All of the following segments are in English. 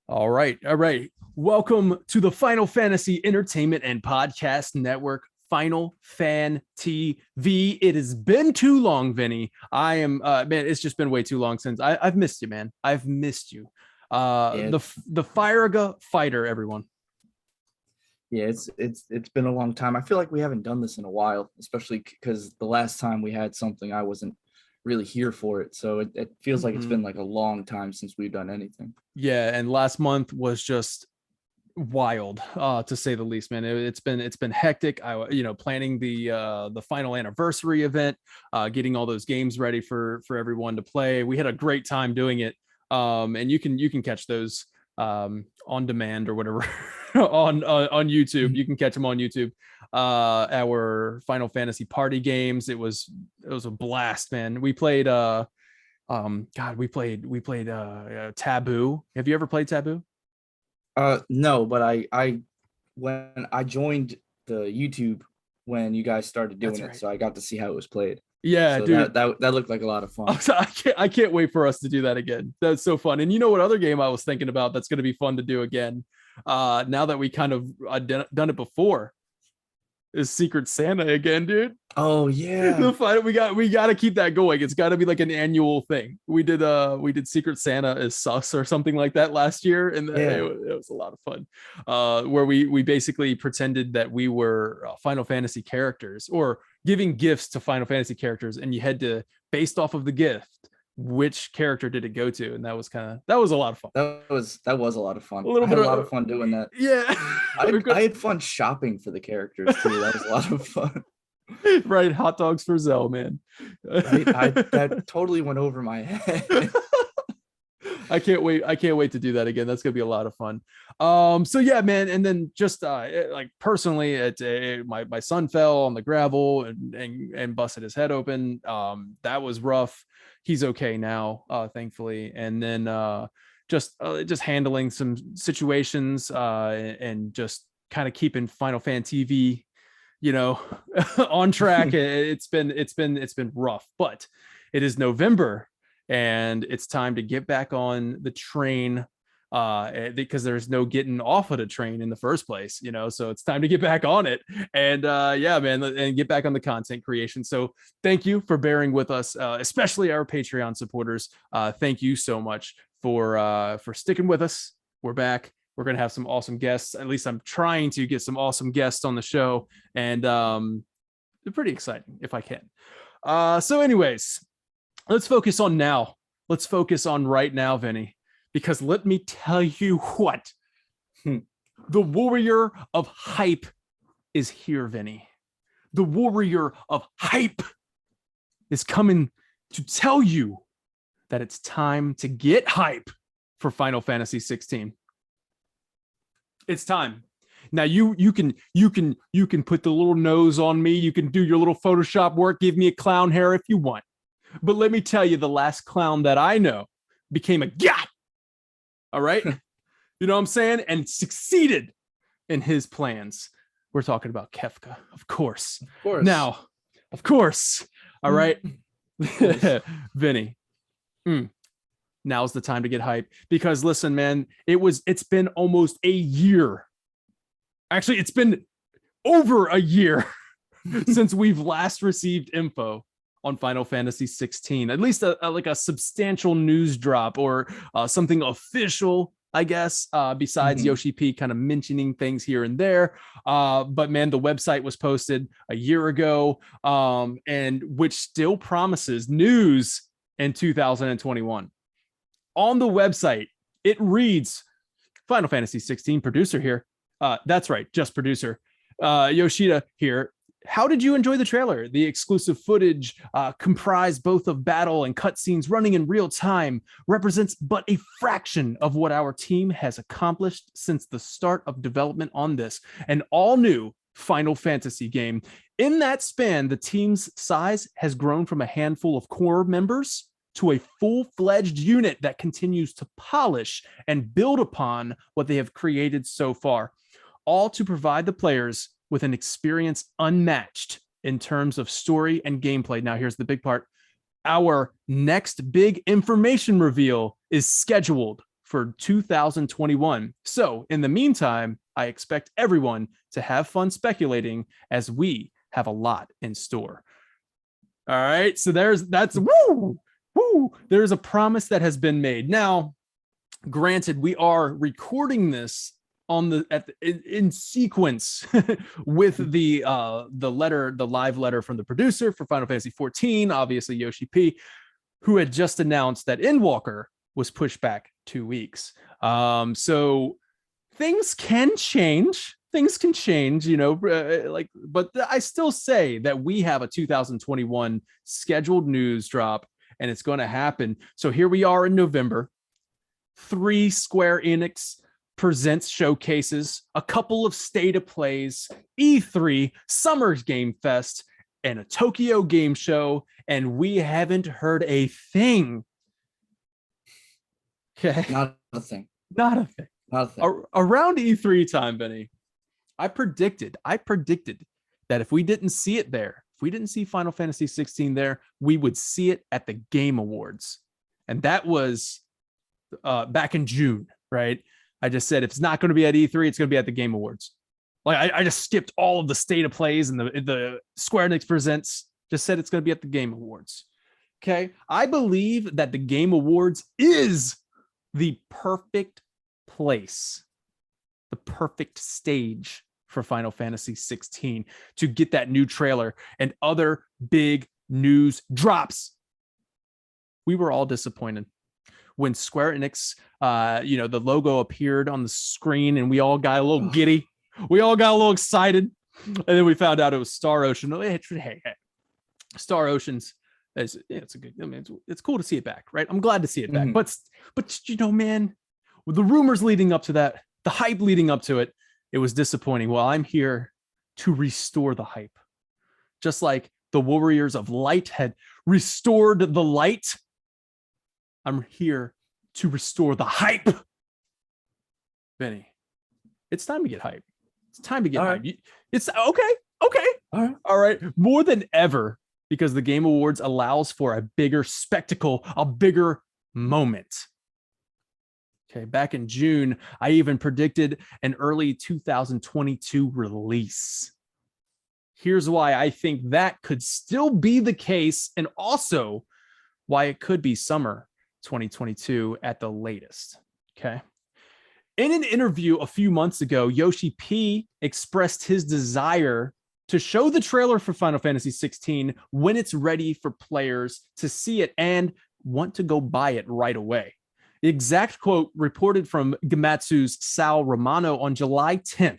All right. All right. Welcome to the Final Fantasy Entertainment and Podcast Network, Final Fan TV. It has been too long, Vinny. Man, it's just been way too long since I've missed you, man. I've missed you. Yeah, The Firaga fighter, everyone. yeah, it's been a long time. I feel like we haven't done this in a while, especially because the last time we had something, I wasn't really here for it. So it feels like it's Mhm. been like a long time since we've done anything. Yeah, and last month was just wild, to say the least, man. It's been hectic. Planning the final anniversary event, getting all those games ready for everyone to play. We had a great time doing it. And you can catch those on demand or whatever on YouTube. You can catch them on YouTube. Our Final Fantasy party games. It was a blast, man. We played we played Taboo. Have you ever played Taboo? No, but I when I joined the YouTube when you guys started That's doing it, right. so I got to see how it was played. Yeah, So dude. that looked like a lot of fun. I can't wait for us to do that again. That's so fun. And you know what other game I was thinking about that's going to be fun to do again? Now that we kind of done it before, is Secret Santa again, dude. Oh The yeah, fight we got to keep that going. It's got to be like an annual thing. We did Secret Santa as sus or something like that last year, and yeah. it was a lot of fun. Where we basically pretended that we were Final Fantasy characters or giving gifts to Final Fantasy characters, and you had to, based off of the gift, which character did it go to, and that was a lot of fun. That was a lot of A fun. little I had bit a lot of of fun doing that. yeah. I had fun shopping for the characters too. That was a lot of fun. Right, hot dogs for Zell, man. Right? I that totally went over my head. I can't wait. I can't wait to do that again. That's gonna be a lot of fun. So yeah, man. And then just like personally, my son fell on the gravel and busted his head open. That was rough. He's okay now, thankfully. And then just handling some situations and just kind of keeping Final Fan TV, on track. It's been rough, but it is November and it's time to get back on the train, because there's no getting off of the train in the first place, so it's time to get back on it. And yeah, man, and get back on the content creation. So thank you for bearing with us, especially our Patreon supporters. Thank you so much for sticking with us. We're back. We're going to have some awesome guests. At least I'm trying to get some awesome guests on the show, and they're pretty exciting if I can. So anyways, let's focus on now. Let's focus on right now, Vinny, because let me tell you what, the warrior of hype is here, Vinny. The warrior of hype is coming to tell you that it's time to get hype for Final Fantasy 16. It's time. Now you can put the little nose on me. You can do your little Photoshop work. Give me a clown hair if you want. But let me tell you, the last clown that I know became a god. All right. You know what I'm saying? And succeeded in his plans. We're talking about Kefka, of course. Of course. Now, of course. All right. Of course. Vinny. Now's the time to get hype because listen, man, it's been almost a year. Actually, it's been over a year since we've last received info on Final Fantasy 16, at least like a substantial news drop or something official, I guess, besides Yoshi-P kind of mentioning things here and there. But man, the website was posted a year ago, and which still promises news in 2021. On the website, it reads, Final Fantasy 16 producer here. That's right, just producer. Yoshida here. How did you enjoy the trailer? The exclusive footage, comprised both of battle and cutscenes running in real time, represents but a fraction of what our team has accomplished since the start of development on this, an all-new Final Fantasy game. In that span, the team's size has grown from a handful of core members to a full-fledged unit that continues to polish and build upon what they have created so far, all to provide the players with an experience unmatched in terms of story and gameplay. Now, here's the big part. Our next big information reveal is scheduled for 2021. So in the meantime, I expect everyone to have fun speculating as we have a lot in store. All right. So that's woo. There's a promise that has been made. Now, granted, we are recording this in sequence with the live letter from the producer for Final Fantasy XIV, obviously Yoshi-P, who had just announced that Endwalker was pushed back 2 weeks. So things can change. Things can change, but I still say that we have a 2021 scheduled news drop, and it's going to happen. So here we are in November. 3 Square Enix presents showcases, a couple of state of plays, E3, Summer Game Fest, and a Tokyo Game Show, and we haven't heard a thing. Okay. Not a thing. Not a thing. Not a thing. Around E3 time, Benny, I predicted that if we didn't see it there, if we didn't see Final Fantasy 16 there, we would see it at the Game Awards. And that was back in June, right? I just said, if it's not going to be at E3, it's going to be at the Game Awards. Like I just skipped all of the state of plays and the Square Enix presents, just said it's going to be at the Game Awards. Okay. I believe that the Game Awards is the perfect place, the perfect stage for Final Fantasy 16 to get that new trailer and other big news drops. We were all disappointed when Square Enix, the logo appeared on the screen and we all got a little giddy. We all got a little excited. And then we found out it was Star Ocean. Hey, Star Ocean's, it's a good, it's cool to see it back, right? I'm glad to see it back. But man, with the rumors leading up to that, the hype leading up to it, it was disappointing. Well, I'm here to restore the hype. Just like the Warriors of Light had restored the light, I'm here to restore the hype. Benny, it's time to get hype. It's time to get hype. Right. It's okay. All right. More than ever, because the Game Awards allows for a bigger spectacle, a bigger moment. Okay, back in June, I even predicted an early 2022 release. Here's why I think that could still be the case, and also why it could be summer 2022 at the latest. Okay. In an interview a few months ago, Yoshi-P expressed his desire to show the trailer for Final Fantasy XVI when it's ready for players to see it and want to go buy it right away. The exact quote reported from Gematsu's Sal Romano on July 10th.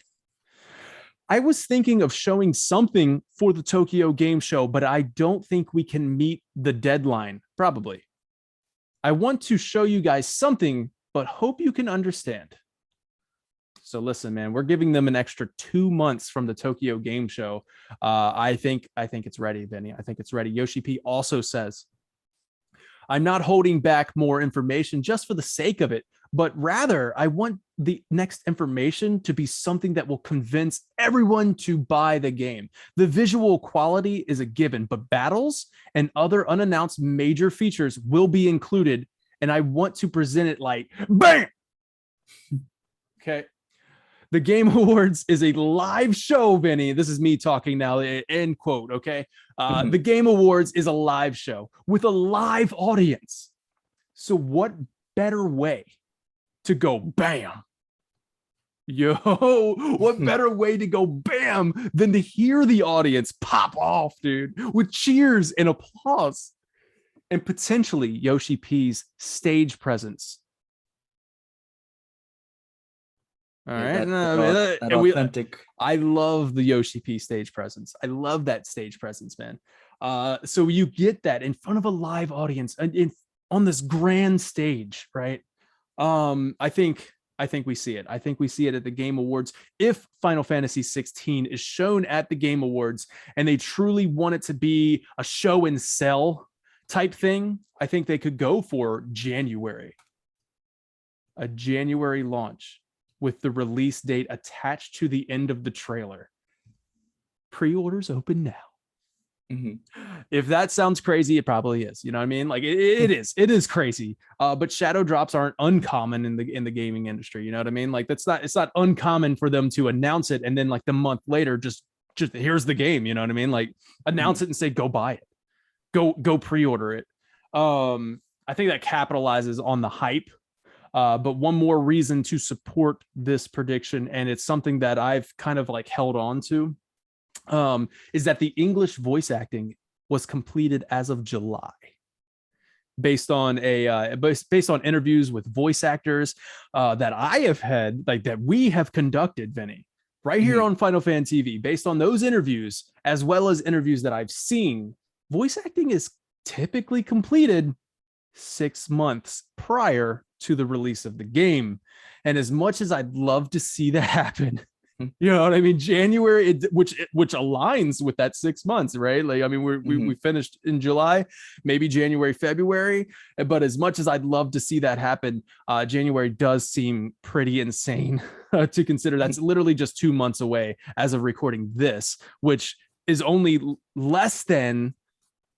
I was thinking of showing something for the Tokyo Game Show, but I don't think we can meet the deadline, probably. I want to show you guys something, but hope you can understand. So listen, man, we're giving them an extra 2 months from the Tokyo Game Show. I think it's ready, Benny. I think it's ready. Yoshi-P also says, I'm not holding back more information just for the sake of it, but rather I want the next information to be something that will convince everyone to buy the game. The visual quality is a given, but battles and other unannounced major features will be included, and I want to present it like bam. Okay. The Game Awards is a live show, Vinny. This is me talking now, end quote, okay? The Game Awards is a live show with a live audience. So what better way to go bam? Yo, what better way to go bam than to hear the audience pop off, dude, with cheers and applause and potentially Yoshi-P's stage presence. All right. That authentic. I love the Yoshi-P stage presence. I love that stage presence, man. So you get that in front of a live audience and on this grand stage, right? I think we see it. I think we see it at the Game Awards. If Final Fantasy XVI is shown at the Game Awards and they truly want it to be a show and sell type thing, I think they could go for January. A January launch with the release date attached to the end of the trailer. Pre-orders open now. Mhm. If that sounds crazy, it probably is. You know what I mean? Like it is crazy. But shadow drops aren't uncommon in the gaming industry. You know what I mean? Like it's not uncommon for them to announce it and then like the month later just here's the game. You know what I mean? Like announce Mhm. it and say go buy it, go pre-order it. I think that capitalizes on the hype. But one more reason to support this prediction, and it's something that I've kind of like held on to, is that the English voice acting was completed as of July, based on interviews with voice actors that I have had, like that we have conducted, Vinny, right here Mhm. on Final Fan TV. Based on those interviews, as well as interviews that I've seen, voice acting is typically completed 6 months prior to the release of the game. And as much as I'd love to see that happen, you know what I mean? January, which aligns with that 6 months, right? Like, I mean, we Mhm. finished in July, maybe January, February. But as much as I'd love to see that happen, January does seem pretty insane to consider. That's literally just 2 months away as of recording this, which is only less than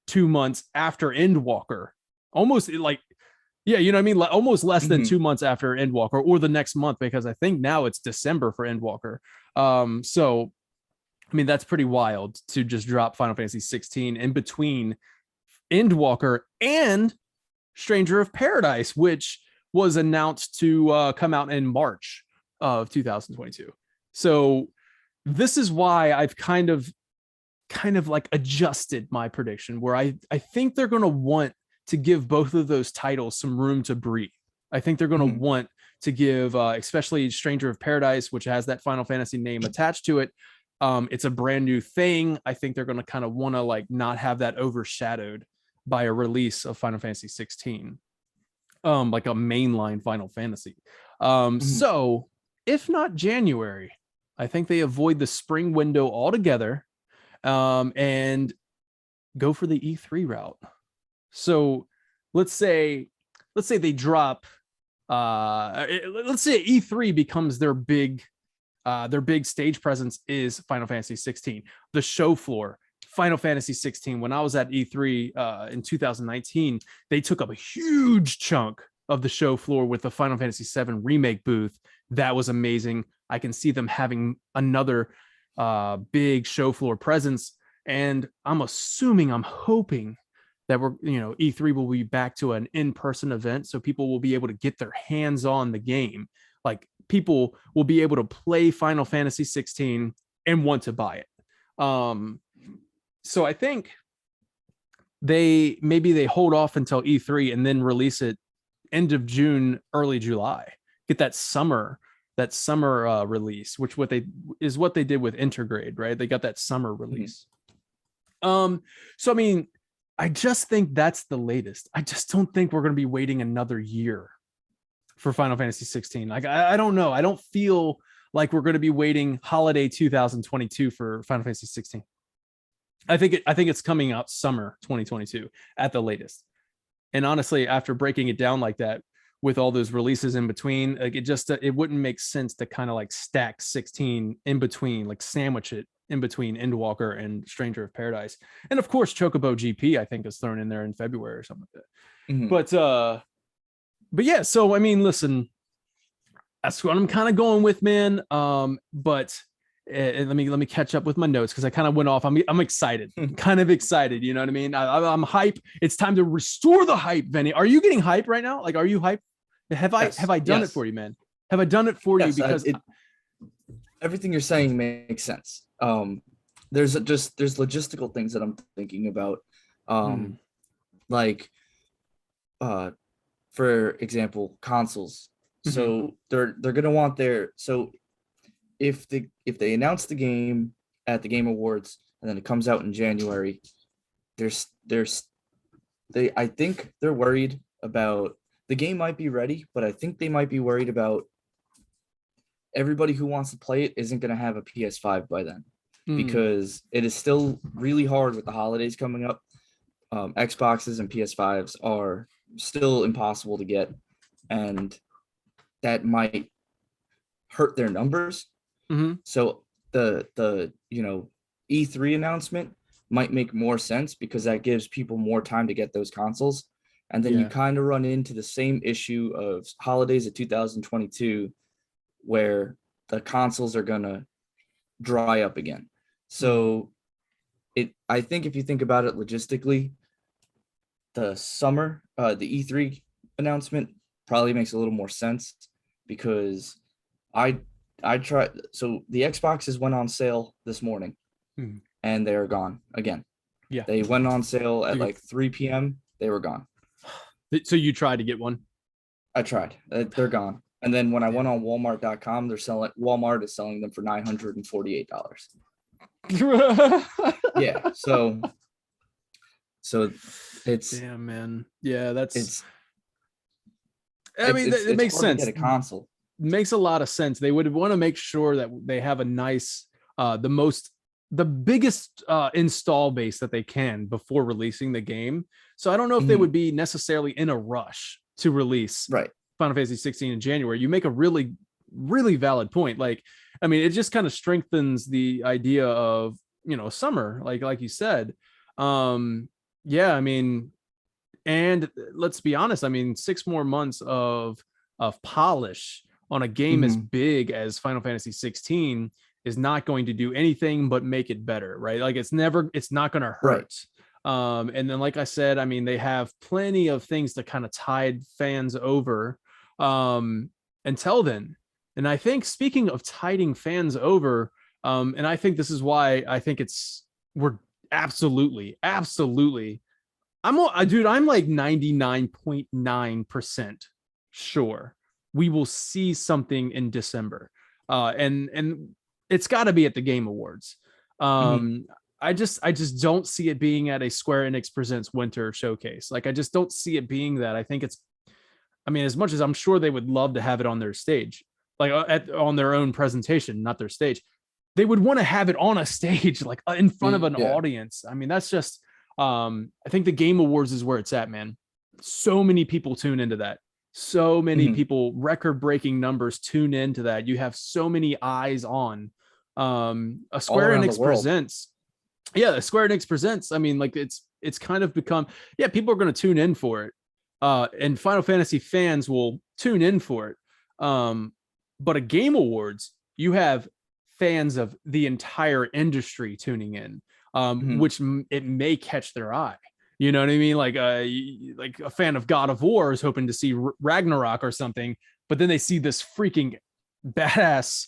2 months after Endwalker. Almost like, yeah, you know what I mean? Almost less than Mhm. 2 months after Endwalker, or the next month, because I think now it's December for Endwalker. So I mean, that's pretty wild to just drop Final Fantasy 16 in between Endwalker and Stranger of Paradise, which was announced to come out in March of 2022. So this is why I've kind of like adjusted my prediction, where I think they're going to want to give both of those titles some room to breathe. I think they're going to Mhm. want to give, especially Stranger of Paradise, which has that Final Fantasy name attached to it. It's a brand new thing. I think they're going to kind of want to like not have that overshadowed by a release of Final Fantasy 16, like a mainline Final Fantasy. Mhm. So if not January, I think they avoid the spring window altogether, and go for the E3 route. So let's say they drop, let's say E3 becomes their big stage presence is Final Fantasy 16. The show floor, Final Fantasy 16. When I was at E3 in 2019, they took up a huge chunk of the show floor with the Final Fantasy 7 remake booth. That was amazing. I can see them having another big show floor presence, and I'm hoping that E3 will be back to an in-person event, so people will be able to get their hands on the game. Like, people will be able to play Final Fantasy 16 and want to buy it. So I think they hold off until E3 and then release it end of June, early July. Get that summer release, which what they did with Intergrade, right? They got that summer Mhm. release. So I mean, I just think that's the latest. I just don't think we're going to be waiting another year for Final Fantasy 16. Like, I don't know. I don't feel like we're going to be waiting holiday 2022 for Final Fantasy 16. I think it's coming out summer 2022 at the latest. And honestly, after breaking it down like that, with all those releases in between, like it wouldn't make sense to kind of like stack 16 in between, like sandwich it in between Endwalker and Stranger of Paradise. And of course, Chocobo GP, I think, is thrown in there in February or something like that. Mhm. But yeah, so I mean, listen, that's what I'm kind of going with, man. But let me catch up with my notes, because I kind of went off. I'm excited, kind of excited. You know what I mean? I'm hype. It's time to restore the hype, Vinny. Are you getting hype right now? Like, are you hype? Have Yes. I done it Yes. for you, man? Have I done it for you? Yes. Because Everything you're saying makes sense. There's logistical things that I'm thinking about. mm, Um, like uh for example, consoles. mm-hmm, So they're gonna want their so if they announce the game at the Game Awards and then it comes out in January, there's they I think they're worried about the game might be ready, but I think they might be worried about everybody who wants to play it isn't going to have a PS5 by then, mm, because it is still really hard with the holidays coming up. Xboxes and PS5s are still impossible to get, and that might hurt their numbers. mm-hmm, So the E3 announcement might make more sense because that gives people more time to get those consoles. And then you Yeah. kind of run into the same issue of holidays of 2022 where the consoles are going to dry up again. So I think if you think about it logistically, the summer, the E3 announcement probably makes a little more sense because I tried. So the Xboxes went on sale this morning, Mhm. and they are gone again. Yeah. They went on sale at You- like 3 p.m. They were gone. So you tried to get one? I tried. They're gone. And then when I went Damn. on Walmart.com, Walmart is selling them for $948. Yeah. So it's Damn, man. Yeah, that's. it's I mean, it it's makes hard to get sense. a console. Makes a lot of sense. They would want to make sure that they have a nice, the biggest install base that they can before releasing the game. So I don't know if they Mhm. would be necessarily in a rush to release Right. Final Fantasy 16 in January. You make a really, really valid point. Like, I mean, it just kind of strengthens the idea of, summer, like you said. Yeah, I mean, and let's be honest, I mean, 6 more months of polish on a game as Mhm. big as Final Fantasy 16 is not going to do anything but make it better, right? Like it's not going to Right. hurt. And then, like I said, I mean, they have plenty of things to kind of tide fans over until then. And I think, speaking of tiding fans over, and I think this is why I think we're absolutely. I'm like 99.9% sure we will see something in December. And it's got to be at the Game Awards. Mhm. Um, I just don't see it being at a Square Enix Presents Winter Showcase. Like I just don't see it being that. I mean, as much as I'm sure they would love to have it on their stage, like on their own presentation, not their stage, they would want to have it on a stage, like in front of an Yeah. audience. I mean, that's just, I think the Game Awards is where it's at, man. So many people tune into that. So many Mhm. people, record breaking numbers tune into that. You have so many eyes on a All Square around the Enix world. Presents. Yeah, the Square Enix Presents. I mean, like it's kind of become, yeah, people are going to tune in for it. And Final Fantasy fans will tune in for it. But a Game Awards, you have fans of the entire industry tuning in, Mhm. which it may catch their eye. You know what I mean? Like a fan of God of War is hoping to see Ragnarok or something, but then they see this freaking badass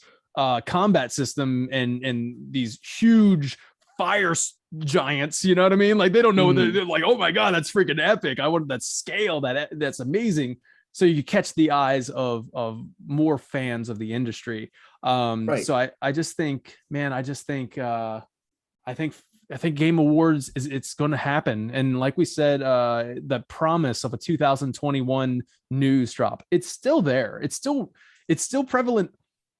combat system and these huge fire giants. You know what I mean? Like they don't know. Mhm. They're like, oh my god, that's freaking epic. I want that scale. That's amazing. So you catch the eyes of more fans of the industry. Right. So I just think, man, I think I think Game Awards it's going to happen, and like we said, the promise of a 2021 news drop, it's still there. It's still prevalent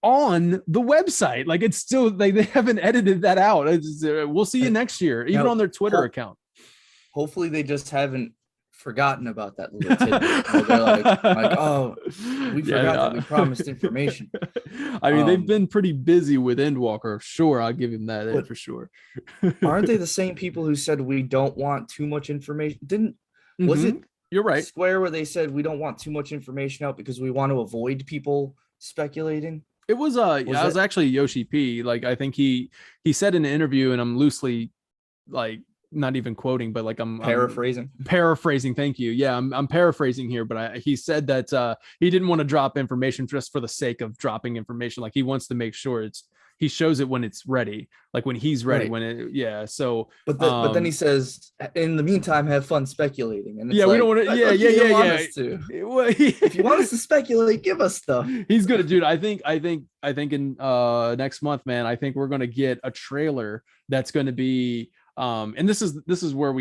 on the website. Like it's still they haven't edited that out. We'll see you next year, even Now, on their Twitter account. hopefully they just haven't forgotten about that little tidbit where they're like, oh, we forgot that Yeah. we promised information. I mean, they've Um, been pretty busy with Endwalker. Sure, I'll give him that but for sure. aren't they the same people who said we don't want too much information? Was Mm-hmm. it You're right. Square where they said we don't want too much information out because we want to avoid people speculating? It was Was I was that actually Yoshi-P. Like I think he said in an interview, and I'm loosely like not even quoting, but like I'm paraphrasing? paraphrasing. Thank you. Yeah, I'm paraphrasing here, but he said that he didn't want to drop information just for the sake of dropping information. Like he wants to make sure he shows it when it's ready, like when he's ready. Right. When it yeah. So But then he says, in the meantime, have fun speculating. And it's yeah, we don't like, want to. I Yeah, thought yeah, you didn't want yeah, us to. yeah. Well, If you want us to speculate, give us stuff. he's good, dude. I think in next month, man, I think we're gonna get a trailer that's gonna be and this is where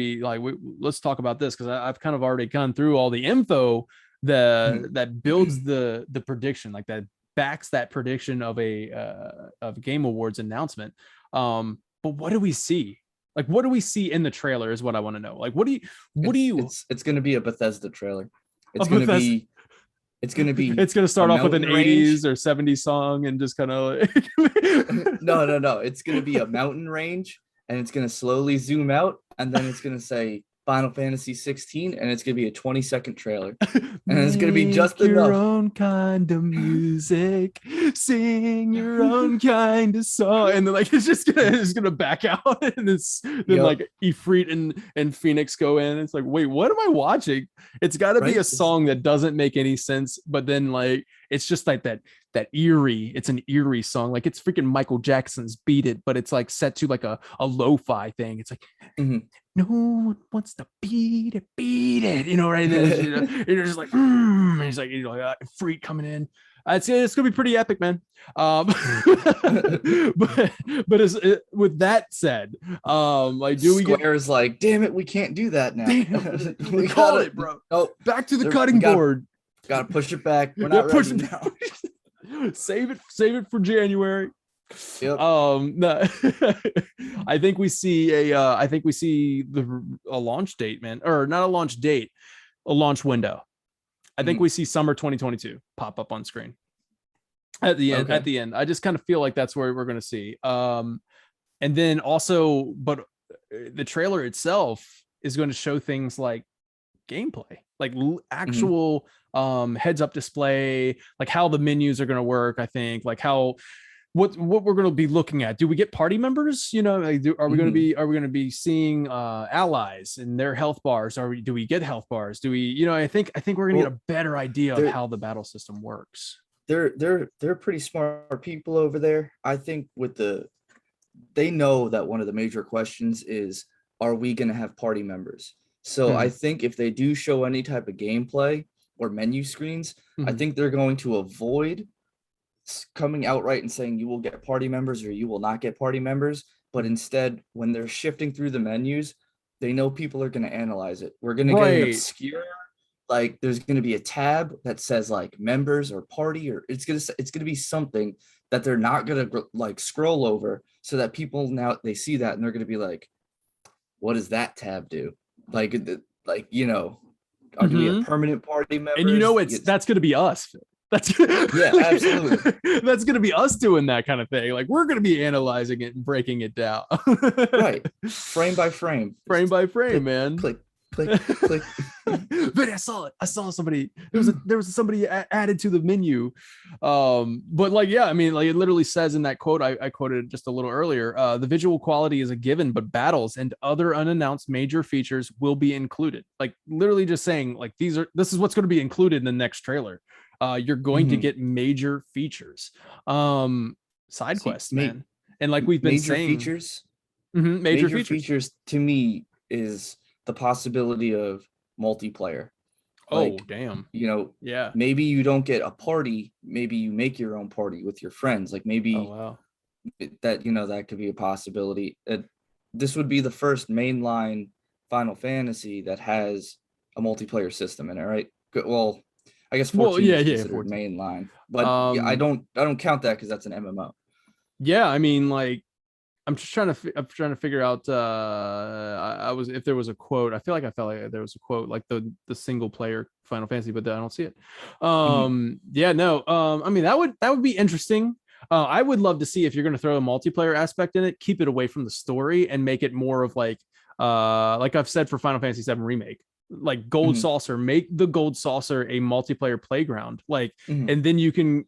let's talk about this because I've kind of already gone through all the info that builds the prediction, like that backs that prediction of a Game Awards announcement. But what do we see? Like, what do we see in the trailer is what I want to know. Like, what do you It's going to be a Bethesda trailer. It's of going to Bethesda? be it's going to be It's gonna a start off with an mountain range. 80s or 70s song and just kind of No. It's going to be a mountain range, and it's gonna slowly zoom out, and then it's gonna say Final Fantasy 16, and it's gonna be a 20-second trailer, and it's gonna be just Make your enough. own kind of music, sing your own kind of song, and then like it's gonna back out, and then Yep. like Ifrit and Phoenix go in. It's like, wait, what am I watching? It's got to be Right. a song that doesn't make any sense, but then like it's just like that eerie. It's an eerie song, like it's freaking Michael Jackson's "Beat It," but it's like set to like a lo-fi thing. It's like. Mhm. No one wants to beat it, right? And then you're just like, and he's like, freak coming in. It's gonna be pretty epic, man. But with that said, like, do we get? Square's like, damn it, we can't do that now. Damn, we call gotta, it, bro. Oh, Back to the we cutting board. Gotta push it back. We're Yeah, not push ready it. now. Save it for January. Yep. No, I think we see a launch date, man, or not a launch date, a launch window. I think we see summer 2022 pop up on screen at the end. Okay. At the end, I just kind of feel like that's where we're going to see. And then also, but the trailer itself is going to show things like gameplay, like actual heads up display, like how the menus are going to work. I think like how what we're going to be looking at. Do we get party members? Like, are we going to be seeing allies and their health bars? Do we get health bars? Do we? I think we're going to get a better idea of how the battle system works. They're pretty smart people over there. I think they know that one of the major questions is, are we going to have party members? So I think if they do show any type of gameplay or menu screens, I think they're going to avoid coming outright and saying you will get party members or you will not get party members. But instead, when they're shifting through the menus, they know people are going to analyze it. We're going to get an obscure, like there's going to be a tab that says like members or party, or it's going to be something that they're not going to like scroll over, so that people now they see that and they're going to be like, what does that tab do? Like, are going to be a permanent party member? And that's going to be us. Yeah, absolutely. That's going to be us doing that kind of thing. Like, we're going to be analyzing it and breaking it down. Right. Frame by frame. Frame by frame, click, man. Click, click. But I saw somebody. There was somebody added to the menu. But like, yeah, I mean, like it literally says in that quote, I quoted just a little earlier, the visual quality is a given, but battles and other unannounced major features will be included. Like literally just saying like, this is what's going to be included in the next trailer. You're going to get major features, side quests, man. And like we've been saying, major features to me is the possibility of multiplayer. Like, damn. Yeah. Maybe you don't get a party. Maybe you make your own party with your friends. Like maybe that could be a possibility. This would be the first mainline Final Fantasy that has a multiplayer system in it, right? Well, I guess 14 is considered mainline, but I don't count that because that's an MMO. Yeah, I mean, like I'm trying to figure out. If there was a quote, I felt like there was a quote like the single player Final Fantasy, but I don't see it. Yeah, no. I mean that would be interesting. I would love to see if you're going to throw a multiplayer aspect in it, keep it away from the story and make it more of like I've said for Final Fantasy VII Remake. Like Gold Saucer, make the Gold Saucer a multiplayer playground, like and then you can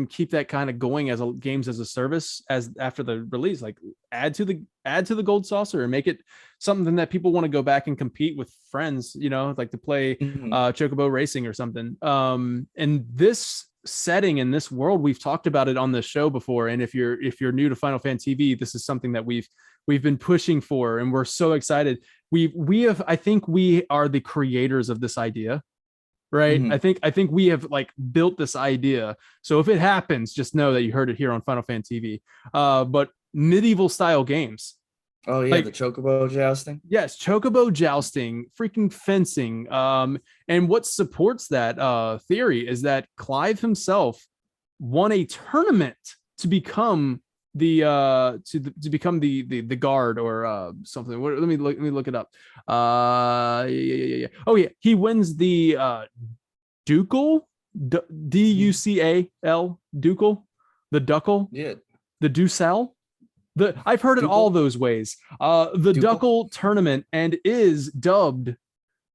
keep that kind of going as a games as a service as after the release, like add to the Gold Saucer and make it something that people want to go back and compete with friends, like to play Chocobo Racing or something. And this setting in this world, we've talked about it on the show before, and if you're new to Final Fantasy TV, this is something that we've been pushing for and we're so excited. I think we are the creators of this idea, right? I think we have like built this idea. So if it happens, just know that you heard it here on Final Fantasy TV. But medieval style games. Oh yeah, like, the chocobo jousting. Yes, chocobo jousting, freaking fencing. And what supports that theory is that Clive himself won a tournament to become the guard or something. Let me look it up. Yeah. Oh yeah, he wins the ducal, Ducal, ducal, the ducal, the Ducal, I've heard it all Ducal? those ways. The Ducal? Ducal tournament and is dubbed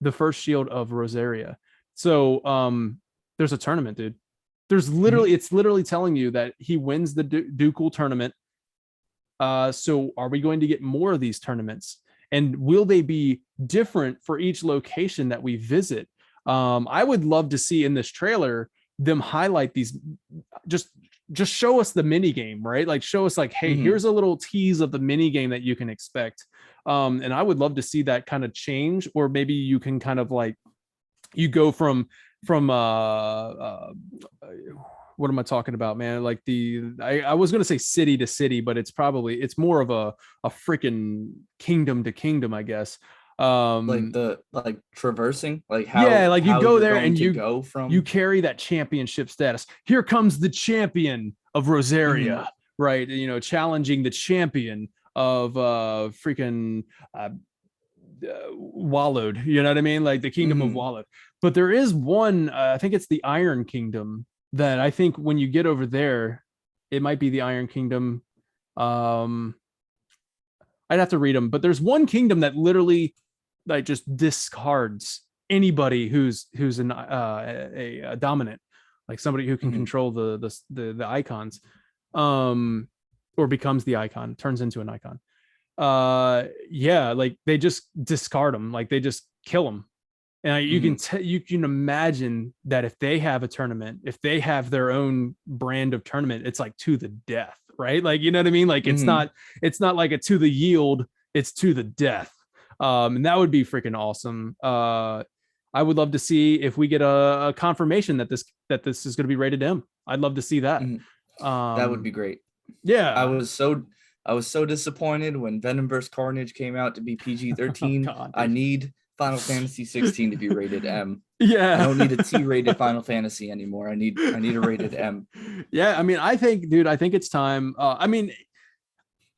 the first shield of Rosaria. So there's a tournament, dude. There's Mhm. literally, it's literally telling you that he wins the Ducal tournament. So are we going to get more of these tournaments? And will they be different for each location that we visit? I would love to see in this trailer them highlight these, just show us the mini game, right? Like show us like, hey, Mhm. here's a little tease of the mini game that you can expect. And I would love to see that kind of change, or maybe you can kind of like, you go from what am I talking about, man? Like I was gonna say city to city, but it's more of a freaking kingdom to kingdom, I guess. Like the like traversing, like Yeah, like you how go you're there going and to you go you from. carry that championship status. Here comes the champion of Mhm. Rosaria, right? You know, challenging the champion of freaking uh, Wallowed. You know what I mean? Like the kingdom of Mhm. Wallowed. But there is one, I think it's the Iron Kingdom, that I think when you get over there, it might be the Iron Kingdom. Um, I'd have to read them, but there's one kingdom that literally like just discards anybody who's a dominant, like somebody who can Mhm. control the icons, um, or becomes the icon, turns into an icon. Yeah, like they just discard them, like they just kill them. And Mhm. you can imagine that if they have a tournament, if they have their own brand of tournament, it's like to the death, right? Like you know what I mean? Like Mhm. it's not like a to the yield, it's to the death. And that would be freaking awesome. I would love to see if we get a confirmation that this is going to be rated M. I'd love to see that. Mhm. That would Um, be great. I yeah. was so I was so disappointed when Venom vs. Carnage came out to be Oh PG-13. God, I dude. need Final Fantasy 16 to be rated M. I Yeah. don't need a T-rated Final Fantasy anymore. I need a rated M. Yeah, I mean, I think, dude, I think it's time. I mean,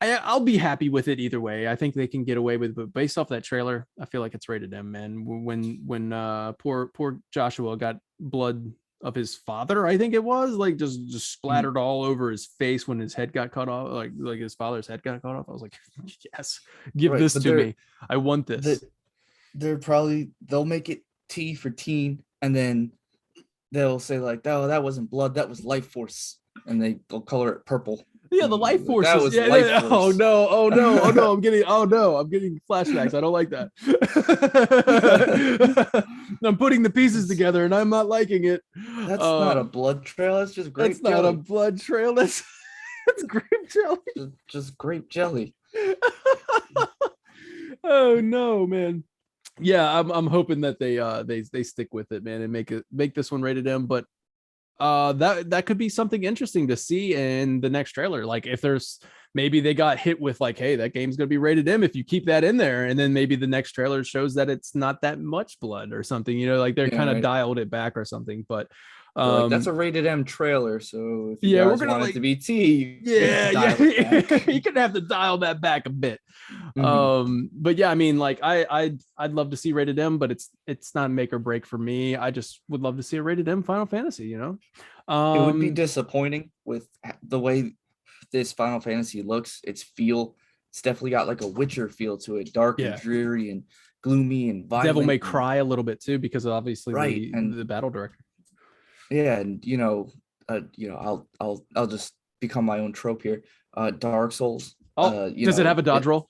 I'll be happy with it either way. I think they can get away with, but based off that trailer, I feel like it's rated M. Man, when poor Joshua got blood of his father, I think it was like just Mhm. splattered all over his face when his head got cut off, like his father's head got cut off. I was like, yes, give Right, this but to me. I want they're this. they'll make it T for teen, and then they'll say like, "Oh, that wasn't blood, that was life force," and they'll color it purple. Yeah, the And life like, that forces. was Yeah, life yeah. Oh force. no, oh no, oh no. I'm getting flashbacks. I don't like that. I'm putting the pieces That's together and I'm not liking it. that's not a Um, blood trail. That's just that's grape not a jelly. blood trail. That's grape jelly. Just grape jelly. Oh no, man. Yeah, I'm hoping that they stick with it, man, and make this one rated M. But that could be something interesting to see in the next trailer. Like if there's, maybe they got hit with like, hey, that game's gonna be rated M if you keep that in there, and then maybe the next trailer shows that it's not that much blood or something, you know, like they're Yeah, kind of right. dialed it back or something. But They're like, that's a um rated M trailer. So if you yeah, we're guys gonna want it like, to be T, you have to yeah, yeah. dial it back. You're gonna have to dial that back a bit. Mhm. But yeah, I mean, like I'd love to see rated M, but it's not make or break for me. I just would love to see a rated M Final Fantasy, you know. It would be disappointing with the way this Final Fantasy looks. It's definitely got like a Witcher feel to it, dark and Yeah, dreary and gloomy and Devil May violent and Cry a little bit too, because of obviously right. And the battle director. yeah, and I'll just become my own trope here. Dark Souls. Oh, does it have a dodge It roll?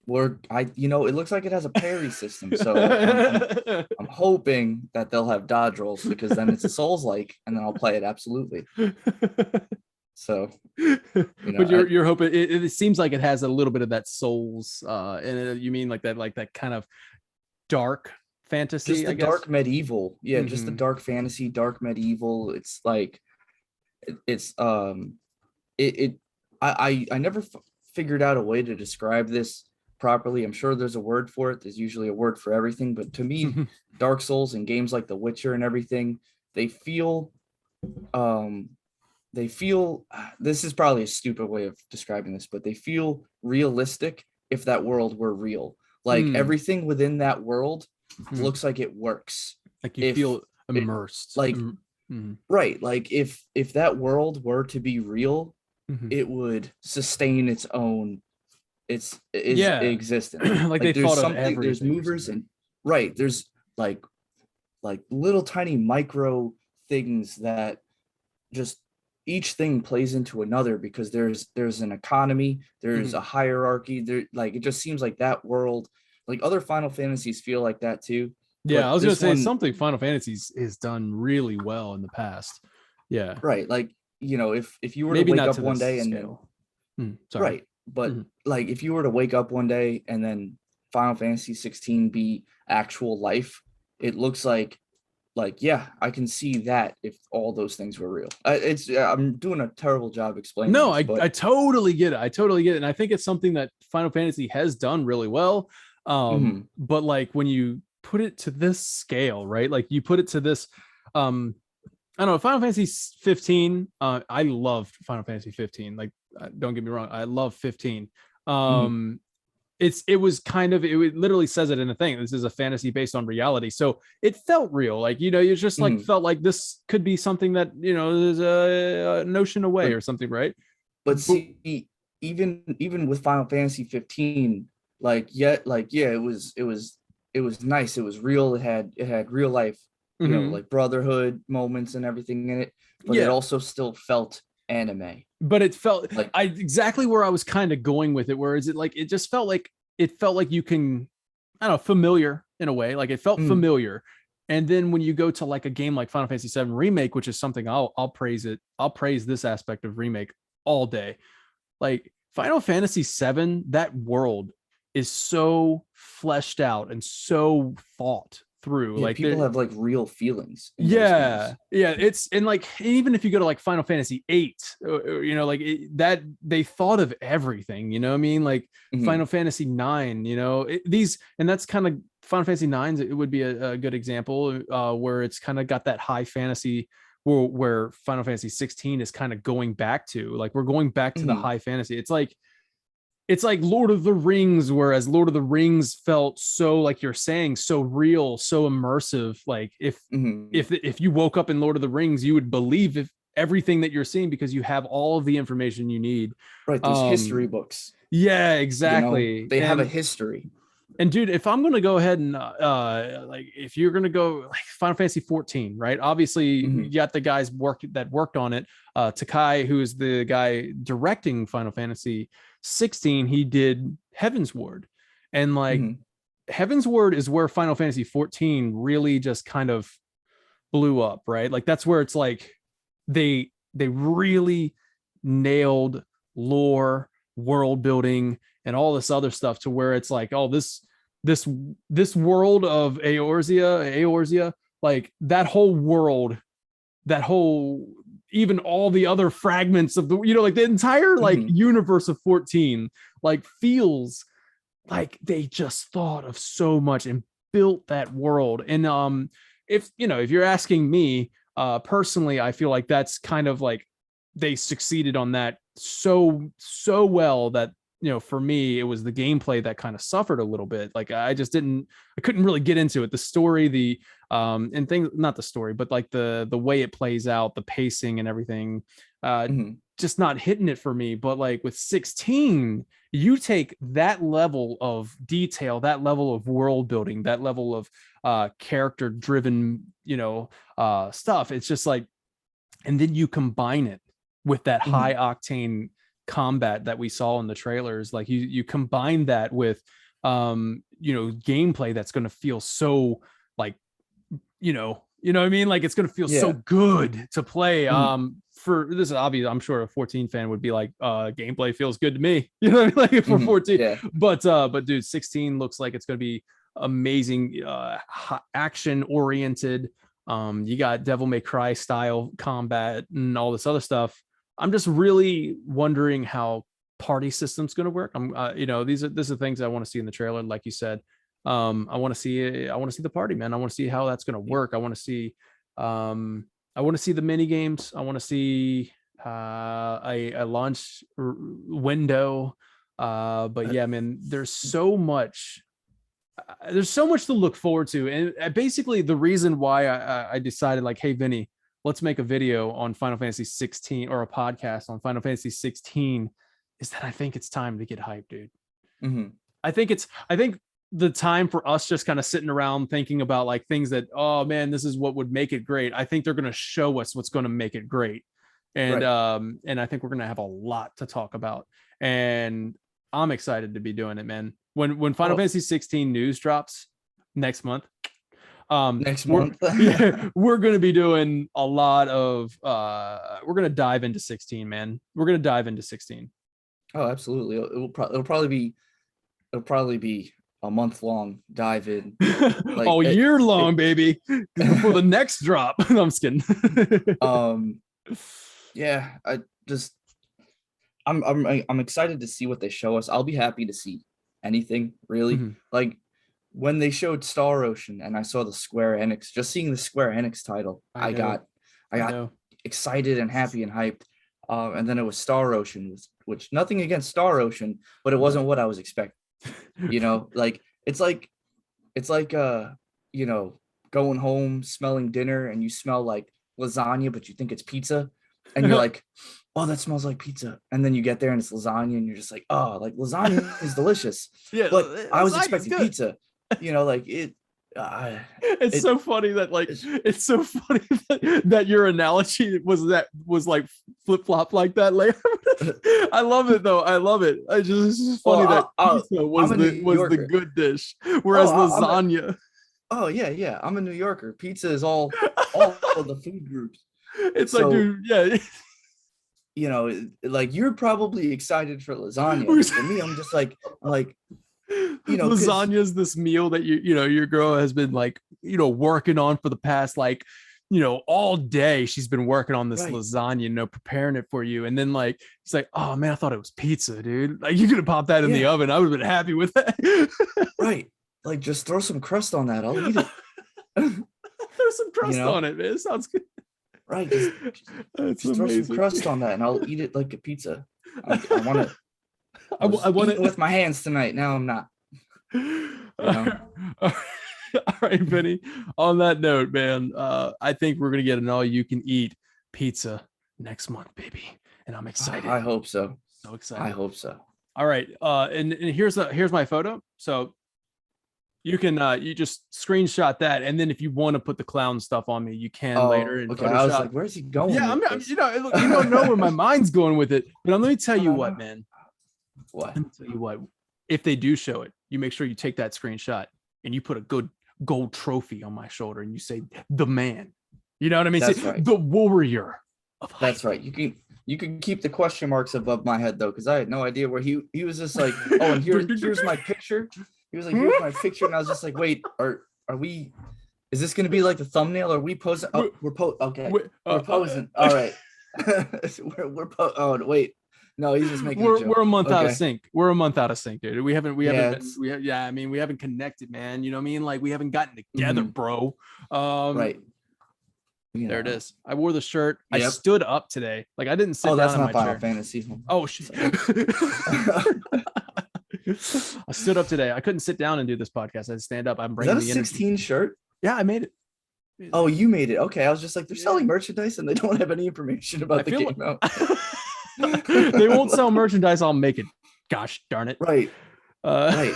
where it looks like it has a parry system. So I'm hoping that they'll have dodge rolls because then it's a Souls like, and then I'll play it absolutely. So But I you're hoping it seems like it has a little bit of that souls and you mean like that kind of dark just fantasy, the I guess. dark medieval, yeah, just the Mm-hmm. dark fantasy, dark medieval. It's like it's it I never figured out a way to describe this properly. I'm sure there's a word for it. There's usually a word for everything, but to me, Dark Souls and games like The Witcher and everything, they feel um they feel this is probably a stupid way of describing this, but they feel realistic if that world were real. Like Mm. everything within that world Mm. looks like it works. Like you If feel it immersed. like Mm. right, like if that world were to be real, Mhm. it would sustain its own its Yeah. existence. Like they Like there's thought of something, there's everything or movers something. and right, there's like little tiny micro things that just each thing plays into another because there's an economy, there's Mhm. a hierarchy there. Like it just seems like that world, like other Final Fantasies feel like that too, Yeah, I but was gonna this say one, something Final Fantasy's has done really well in the past. Yeah, right, like if you were to maybe wake not up to one this day and then scale. Sorry. right, but Mhm. like if you were to wake up one day and then Final Fantasy 16 be actual life, it looks like yeah, I can see that if all those things were real. It's I'm doing a terrible job explaining No, this, I but totally get it. I totally get it, and I think it's something that Final Fantasy has done really well. mhm, But like when you put it to this scale, right? Like you put it to this, um, I don't know, Final Fantasy 15. I love Final Fantasy 15. Like, don't get me wrong, I love 15. mhm, Um, it was kind of, it literally says it in a thing. This is a fantasy based on reality, so it felt real. Like, you know, you just like mhm. felt like this could be something that, you know, there's a notion away but or something, right? but But see, even with Final Fantasy 15, like yeah, it was nice, it was real, it had real life, mhm. like brotherhood moments and everything in it, but it Yeah, also still felt anime. but it felt, Like, I exactly where I was kind of going with it. Where is it like it just felt like, it felt like you can, I don't know, familiar in a way. Like it felt mm, familiar. And then when you go to like a game like Final Fantasy VII Remake, which is something I'll praise it. I'll praise this aspect of remake all day. Like Final Fantasy VII, that world is so fleshed out and so thought through. yeah, Like people there, have like real feelings in those yeah, games. yeah, it's, and like even if you go to like Final Fantasy VIII, you know, like that they thought of everything, you know what I mean? Like Mhm, Final Fantasy IX, you know, these, and that's kind of Final Fantasy IX. It would be a good example, where it's kind of got that high fantasy, where Final Fantasy 16 is kind of going back to, like we're going back to the mhm, high fantasy. It's like Lord of the Rings, whereas Lord of the Rings felt so, like you're saying, so real, so immersive. Like mhm. if you woke up in Lord of the Rings, you would believe if everything that you're seeing because you have all of the information you need. Right, there's history Um, books, yeah, exactly. they have a history. And dude, if I'm gonna go ahead and like if you're gonna go like Final Fantasy 14, right? Obviously, you Mhm, got the guys worked on it. Takai, who is the guy directing Final Fantasy 16, he did Heaven's Ward, and like mhm, Heaven's Ward is where Final Fantasy 14 really just kind of blew up, right? Like that's where it's like they really nailed lore, world building, and all this other stuff to where it's like, oh, this this world of Eorzea, like that whole world, that whole, even all the other fragments of the, you know, like the entire like mhm. universe of 14 like feels like they just thought of so much and built that world. And if you know, if you're asking me, personally, I feel like that's kind of like they succeeded on that so well that, you know, for me it was the gameplay that kind of suffered a little bit. Like I couldn't really get into it, the story, the and things, not the story, but like the way it plays out, the pacing and everything, uh Mhm. just not hitting it for me. But like with 16, you take that level of detail, that level of world building, that level of character driven, you know, stuff. It's just like, and then you combine it with that high Mhm. octane combat that we saw in the trailers. Like you combine that with you know, gameplay that's going to feel so like, you know what I mean? Like it's going to feel so Yeah. good to play. Mhm. For this is obvious, I'm sure a 14 fan would be like, gameplay feels good to me. You know what I mean? Like for Mhm. 14, Yeah. but dude, 16 looks like it's going to be amazing, action oriented. You got Devil May Cry style combat and all this other stuff. I'm just really wondering how party system's going to work. I'm, you know, these are things I want to see in the trailer, like you said. I want to see the party, man. I want to see how that's going to Yeah. work. Um, I want to see the mini games. I want to see a launch window. But Uh, yeah, man, there's so much to look forward to. And basically the reason why I decided like, hey, Vinny, let's make a video on Final Fantasy 16 or a podcast on Final Fantasy 16 is that I think it's time to get hyped, dude. Mhm. I think the time for us just kind of sitting around thinking about like things that, oh man, this is what would make it great. I think they're going to show us what's going to make it great. And Right. and I think we're going to have a lot to talk about. And I'm excited to be doing it, man. When Final Well, Fantasy 16 news drops next month, next we're month. yeah, we're going to be doing a lot of we're going to dive into 16, man. We're going to dive into 16. Oh, absolutely. It'll probably be a month long dive in. Like All year it long, baby, before the next drop. No, I'm just kidding. um yeah, I'm excited to see what they show us. I'll be happy to see anything really. Mhm. Like when they showed Star Ocean and I saw the Square Enix, just seeing the Square Enix title, I I know. got I I got know. excited and happy and hyped. And then it was Star Ocean, which nothing against Star Ocean, but it No. wasn't what I was expecting. Like it's like you know, going home smelling dinner and you smell like lasagna, but you think it's pizza, and you're like, oh, that smells like pizza. And then you get there and it's lasagna, and you're just like, oh, like lasagna is delicious. Yeah, But I was lasagna's expecting good. pizza, like it. Uh, It's it so funny that like it's it's so funny that your analogy was like flip flop like that later. I love it though. I love it. It's just well, funny that pizza I'm a New was the Yorker. good dish, Oh, whereas lasagna. oh yeah, yeah. I'm a New Yorker. Pizza is all of the food groups. It's like, So dude, yeah. like you're probably excited for lasagna, but for me, I'm just like, because Lasagna is this meal that your girl has been like working on for the past like all day. She's been working on this right, lasagna, preparing it for you, and then like it's like, oh man, I thought it was pizza, dude. Like you could have popped that in the yeah, oven, I would have been happy with that. right. Like just throw some crust on that. I'll eat it. There's some you crust on know, it, man. It sounds good. right? That's Just throw some amazing. crust on that, and I'll eat it like a pizza. I want to. I I was want eating to. with my hands tonight. Now I'm not. You know. All right, Vinny. On that note, man, I think we're gonna get an all-you-can-eat pizza next month, baby, and I'm excited. I hope so. So I excited. hope so. All right, and here's my photo. So you can you just screenshot that, and then if you want to put the clown stuff on me, you can later Oh, in okay. I was Photoshop. like, where's he going Yeah, with I'm this? look, you don't know where my mind's going with it, but let me tell you what, Uh, man. what? Let me tell you what. If they do show it, you make sure you take that screenshot and you put a good gold trophy on my shoulder and you say the man. You know what I mean? Say, That's right. the warrior of That's hype. right. You can keep the question marks above my head though, because I had no idea where he was just like, oh, and here's my picture. He was like, here's my picture, and I was just like, wait, are we? Is this gonna be like the thumbnail? Are we posing? Oh, okay, we're posing. All right, oh wait, no, he's just making a we're joke. a month out of Okay, sync. We're a month out of sync, dude. We yeah, haven't been it's yeah. I mean, we haven't connected, man. You know what I mean? Like we haven't gotten together, mhm, bro. Um, right. You there it know, is. I wore the shirt. I yep. stood up today. Like I didn't sit Oh, down that's in not my Final chair. Fantasy. Oh shit. Sorry. I stood up today. I couldn't sit down and do this podcast. I had to stand up. I'm Is that bringing a the energy. 16 shirt? Yeah, I made it. Oh, you made it. Okay, I was just like, they're Yeah. selling merchandise and they don't have any information I about the feel game out. like they won't sell merchandise. I'll make it. Gosh darn it. Right, Uh, right,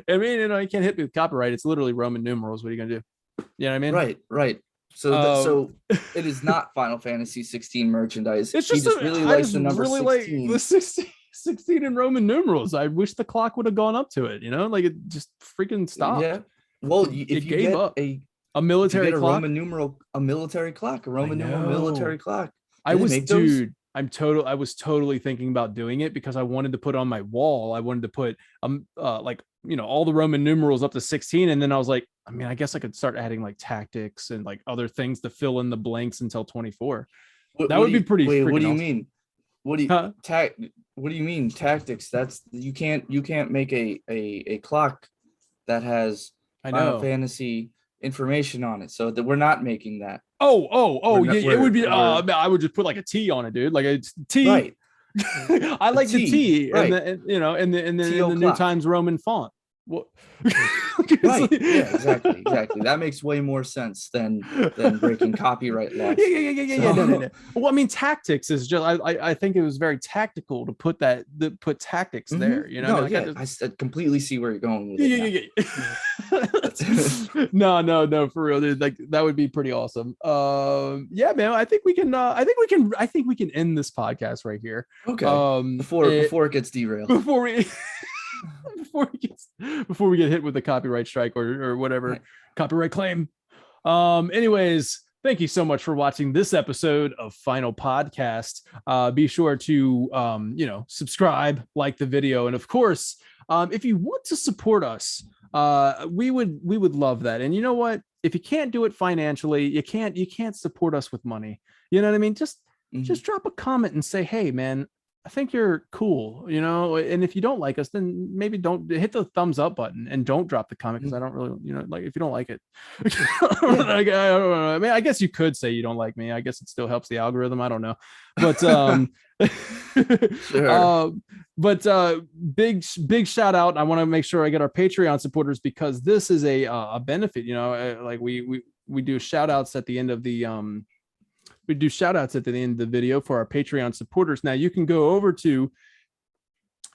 I mean, you can't hit me with copyright. It's literally Roman numerals. What are you gonna do? You know what I mean? right. Um, So it is not Final Fantasy 16 merchandise. it's He just just really I likes just the number really like the 16. 16 in Roman numerals. I wish the clock would have gone up to it. Like it just freaking stopped. Yeah. Well, It gave up. A if you military get a clock. Roman numeral, a military clock, a I Roman numeral know. military clock. I Do they was, make those? dude. I was totally thinking about doing it because I wanted to put on my wall. I wanted to put like all the Roman numerals up to 16, and then I was like, I mean, I guess I could start adding like tactics and like other things to fill in the blanks until 24. That What would do be you pretty wait? What freaking do you awesome. mean? What do you Huh? What do you mean tactics? That's you can't make a clock that has I Final know. Fantasy information on it. So that we're not making that. Oh, Not, yeah, it would be. we're Man, I would just put like a T on it, dude. Like a T. right. I A like the T, T and right. the in the T in the New o'clock. Times Roman font. What? Right. Yeah, exactly. That makes way more sense than breaking copyright laws. Yeah. No. Well, I mean, tactics is just I think it was very tactical to put tactics there. You know, No, I mean, yeah, I completely see where you're going with it now. yeah. No, for real, dude. Like that would be pretty awesome. Yeah, man. I think we can. I think we can end this podcast right here. Okay. Before it gets derailed. Before we before we get hit with a copyright strike or whatever Right. copyright claim. Anyways, thank you so much for watching this episode of Final Podcast. Be sure to subscribe, like the video, and of course, if you want to support us, we would love that. And you know what? If you can't do it financially, you can't support us with money. You know what I mean? Just drop a comment and say, hey man, I think you're cool, you know, and if you don't like us, then maybe don't hit the thumbs up button and don't drop the comment, because I don't really, like if you don't like it. I don't know. I mean, I guess you could say you don't like me. I guess it still helps the algorithm. I don't know. But Sure. Big shout out. I want to make sure I get our Patreon supporters, because this is a benefit, like we do shout outs at the end of the video for our Patreon supporters. Now you can go over to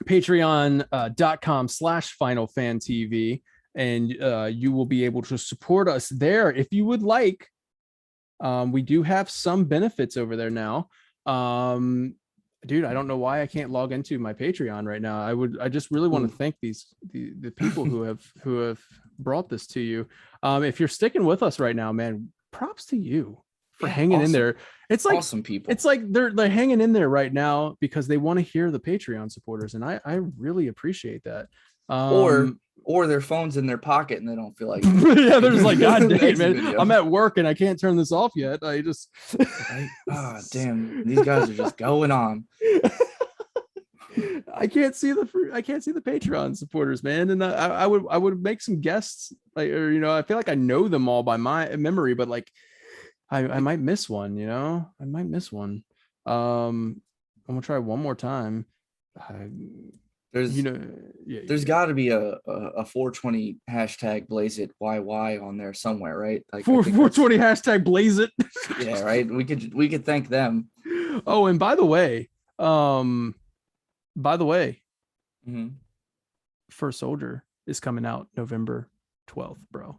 patreon.com/finalfantv and you will be able to support us there if you would like. We do have some benefits over there now. Dude, I don't know why I can't log into my Patreon right now. I just really want to thank the people who have brought this to you. If you're sticking with us right now, man, props to you for hanging in there. It's like awesome people. It's like they're hanging in there right now because they want to hear the Patreon supporters, and I really appreciate that. Or their phone's in their pocket and they don't feel like yeah, they're just like, God dang it, man, video. I'm at work and I can't turn this off yet. I just damn, these guys are just going on. I can't see the Patreon supporters, man, and I would make some guests, like, or I feel like I know them all by my memory, but like I might miss one. I might miss one. I'm gonna try one more time. There's got to be a 420 hashtag blaze it YY on there somewhere, right? Like 420 hashtag blaze it. Yeah, right. We could thank them. Oh, and by the way, First Soldier is coming out November 12th, bro.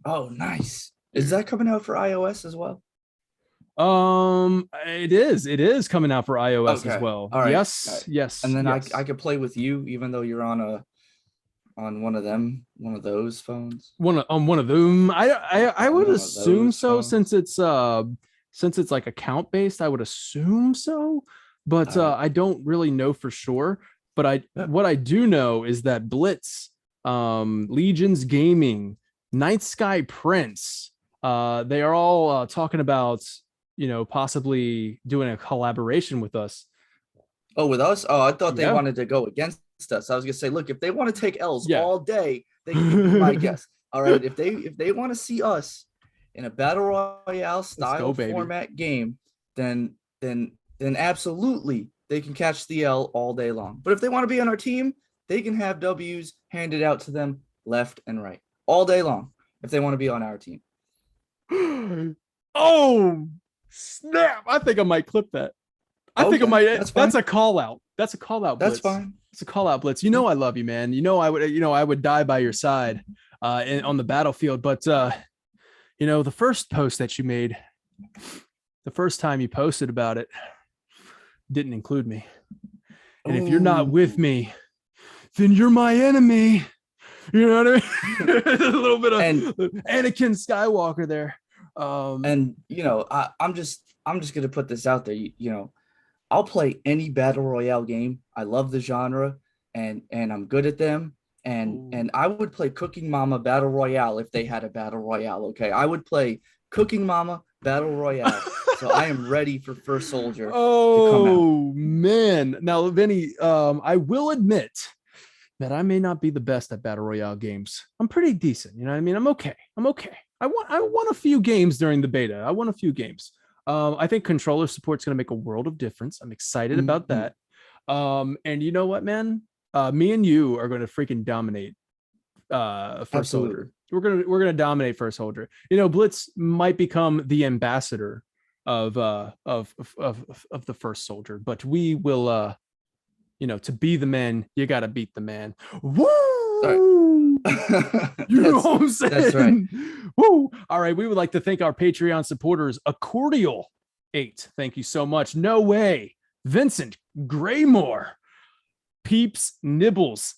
Oh, nice. Is that coming out for iOS as well? It is coming out for iOS as well. All right. Yes. And then yes. I could play with you, even though you're on one of those phones. One of them. I would assume so, phones. since it's like account based. I would assume so, but I don't really know for sure. But what I do know is that Blitz, Legions Gaming, Night Sky Prince, they are all talking about possibly doing a collaboration with us. Oh, with us? Oh, I thought they wanted to go against us. I was gonna say, look, if they want to take L's all day, they can be my guess. All right, if they want to see us in a battle royale style format game, then absolutely they can catch the L all day long. But if they want to be on our team, they can have W's handed out to them left and right all day long if they want to be on our team. Oh, snap. I think I might clip that. I think I might. That's a call out. That's a call out. Blitz. That's fine. It's a call out, Blitz. I love you, man. I would die by your side on the battlefield. But the first post that you made, the first time you posted about it, didn't include me. And if you're not with me, then you're my enemy. You know what I mean? A little bit of Anakin Skywalker there. I'm just gonna put this out there. I'll play any battle royale game. I love the genre, and I'm good at them. And I would play Cooking Mama Battle Royale if they had a battle royale. Okay, I would play Cooking Mama Battle Royale. So I am ready for First Soldier. Oh man! Now, Vinny, I will admit that I may not be the best at battle royale games. I'm pretty decent. You know what I mean? I'm okay. I won a few games during the beta. I won a few games. I think controller support's going to make a world of difference. I'm excited about that. And you know what, man? Me and you are going to freaking dominate First Soldier. We're gonna dominate First Soldier. You know, Blitz might become the ambassador of the First Soldier, but we will you know, to be the man, you gotta beat the man. Woo! You know what I'm saying? That's right. Woo! All right, we would like to thank our Patreon supporters, Accordial 8. Thank you so much. No Way, Vincent Graymore, Peeps Nibbles,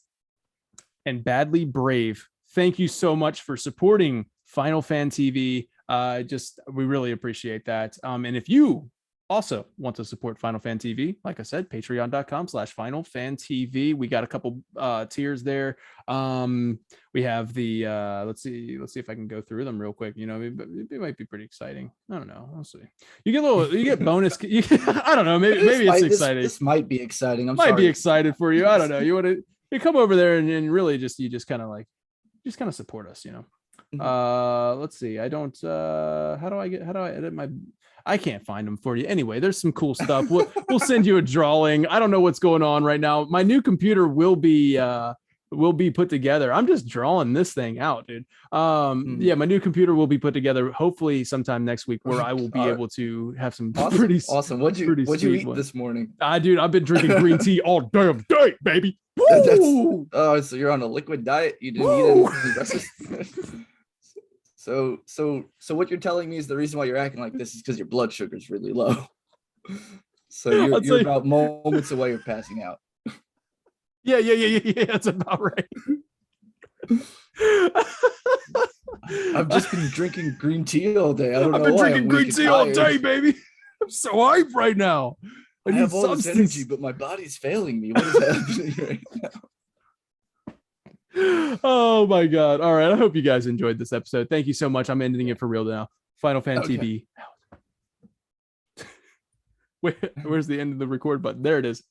and Badly Brave. Thank you so much for supporting Final Fan TV. We really appreciate that. And if you also want to support Final Fan TV, like I said, patreon.com/Final Fan TV. We got a couple tiers there. We have the let's see if I can go through them real quick. You know, it might be pretty exciting. I don't know. We'll see. You get bonus. I don't know. Maybe it's exciting. This might be exciting. Might be excited for you. I don't know. You want to come over there and really just kind of support us, you know. Let's see. I don't how do I edit my I can't find them for you. Anyway, there's some cool stuff. We'll send you a drawing. I don't know what's going on right now. My new computer will be put together. I'm just drawing this thing out, dude. Yeah, my new computer will be put together hopefully sometime next week, where I will be able to have some pretty awesome. What'd you eat this morning? Dude, I've been drinking green tea all damn day, baby. Oh, so you're on a liquid diet? You didn't eat anything breakfast? So what you're telling me is the reason why you're acting like this is because your blood sugar is really low. So you're about moments away from passing out. Yeah. That's about right. I've just been drinking green tea all day. I've been drinking green tea all day, baby. I'm so hyped right now. I have all this energy, but my body's failing me. What is happening right now? Oh my God. All right. I hope you guys enjoyed this episode. Thank you so much. I'm ending it for real now. Final Fan TV. Wait, where's the end of the record button? There it is.